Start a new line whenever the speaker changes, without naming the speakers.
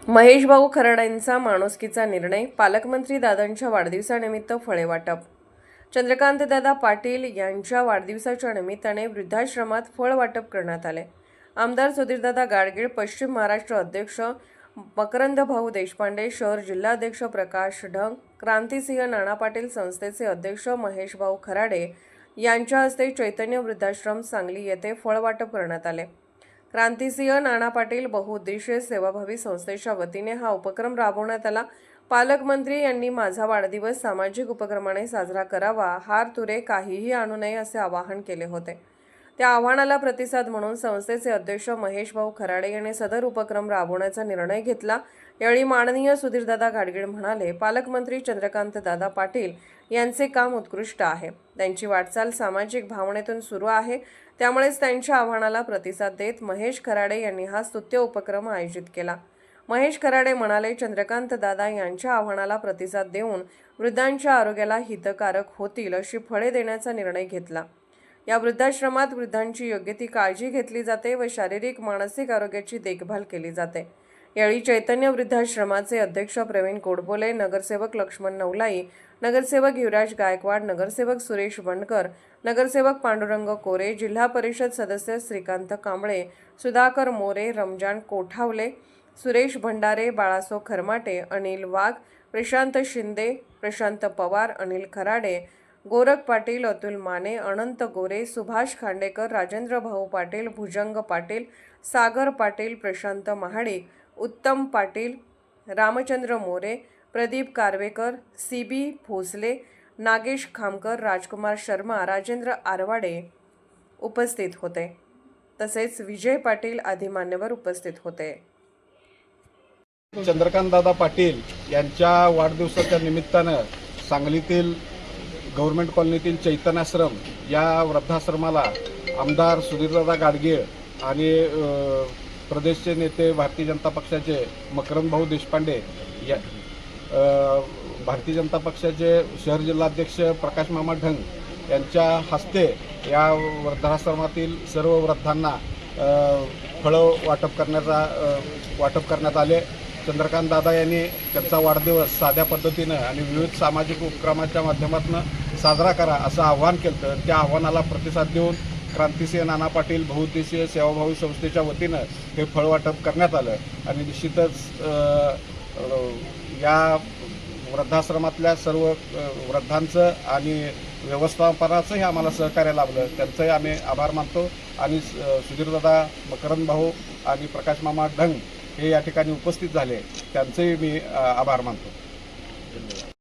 महेश भाऊ खराडेंचा माणुसकीचा निर्णय, पालकमंत्री दादांच्या वाढदिवसानिमित्त फळे वाटप. चंद्रकांतदादा पाटील यांच्या वाढदिवसाच्या निमित्ताने वृद्धाश्रमात फळ वाटप करण्यात आले. आमदार सुधीरदादा गाडगीळ, पश्चिम महाराष्ट्र अध्यक्ष मकरंद भाऊ देशपांडे, शहर जिल्हाध्यक्ष प्रकाश ढंग, क्रांतिसिंह नाना पाटील संस्थेचे अध्यक्ष महेश भाऊ खराडे यांच्या हस्ते चैतन्य वृद्धाश्रम सांगली येथे फळ वाटप करण्यात आले. क्रांतिसिंह नाना पाटील बहुउद्देशीय सेवाभावी संस्थेच्या वतीने हा उपक्रम राबवण्यात आला. पालकमंत्री यांनी माझा वाढदिवस सामाजिक उपक्रमाने साजरा करावा, हार तुरे काहीही आणू नये असे आवाहन केले होते. त्या आव्हानाला प्रतिसाद म्हणून संस्थेचे अध्यक्ष महेश भाऊ खराडे यांनी सदर उपक्रम राबवण्याचा निर्णय घेतला. यावेळी माननीय सुधीरदादा गाडगीळ म्हणाले, पालकमंत्री चंद्रकांतदादा पाटील यांचे काम उत्कृष्ट आहे. त्यांची वाटचाल सामाजिक भावनेतून सुरू आहे. त्यामुळेच त्यांच्या आव्हानाला प्रतिसाद देत महेश खराडे यांनी हा स्तुत्य उपक्रम आयोजित केला. महेश खराडे म्हणाले, चंद्रकांतदादा यांच्या आव्हानाला प्रतिसाद देऊन वृद्धांच्या आरोग्याला हितकारक होतील अशी फळे देण्याचा निर्णय घेतला. या वृद्धाश्रमात वृद्धांची योग्य ती काळजी घेतली जाते व शारीरिक मानसिक आरोग्याची देखभाल केली जाते. यावेळी चैतन्य वृद्धाश्रमाचे अध्यक्ष प्रवीण कोडबोले, नगरसेवक लक्ष्मण नवलाई, नगरसेवक युवराज गायकवाड, नगरसेवक सुरेश वंडकर, नगरसेवक पांडुरंग कोरे, जिल्हा परिषद सदस्य श्रीकांत कांबळे, सुधाकर मोरे, रमजान कोठावले, सुरेश भंडारे, बाळासो खरमाटे, अनिल वाघ, प्रशांत शिंदे, प्रशांत पवार, अनिल खराडे, गोरख पाटील, अतुल माने, अनंत गोरे, सुभाष खांडेकर, राजेंद्र भाऊ पाटील, भुजंग पाटील, सागर पाटील, प्रशांत महाडिक, उत्तम पाटील, रामचंद्र मोरे, प्रदीप कारवेकर, सीबी भोसले, नागेश खामकर, राजकुमार शर्मा, राजेंद्र आरवाडे उपस्थित होते. तसेच विजय पाटील आदी मान्यवर उपस्थित होते.
चंद्रकांतदादा पाटील यांच्या वाढदिवसाच्या निमित्तानं सांगलीतील गव्हर्नमेंट कॉलनीतील चैतन्याश्रम या वृद्धाश्रमाला आमदार सुधीरदादा गाडगीळ आणि प्रदेशचे नेते भारतीय जनता पक्षाचे मकरंद भाऊ देशपांडे या भारतीय जनता पक्षाचे शहर जिल्हाध्यक्ष प्रकाश मामा ढंग यांच्या हस्ते या वृद्धाश्रमातील सर्व वृद्धांना फळं वाटप करण्यात आले. चंद्रकांतदादा यांनी त्यांचा वाढदिवस साध्या पद्धतीनं आणि विविध सामाजिक उपक्रमाच्या माध्यमातून साजरा करा असं आव्हान केलं. त्या आव्हानाला प्रतिसाद देऊन क्रांतिसिंह नाना पाटील बहुउद्देशीय सेवाभावी संस्थेच्या वतीनं हे फळ वाटप करण्यात आलं. आणि निश्चितच या वृद्धाश्रमातल्या सर्व वृद्धांचं आणि व्यवस्थापनाचंही आम्हाला सहकार्य लाभलं. त्यांचंही आम्ही आभार मानतो. आणि सुधीरदादा, मकरंद भाऊ आणि प्रकाश मामा ढंग हे या ठिकाणी उपस्थित झाले, त्यांचेही मी आभार मानतो.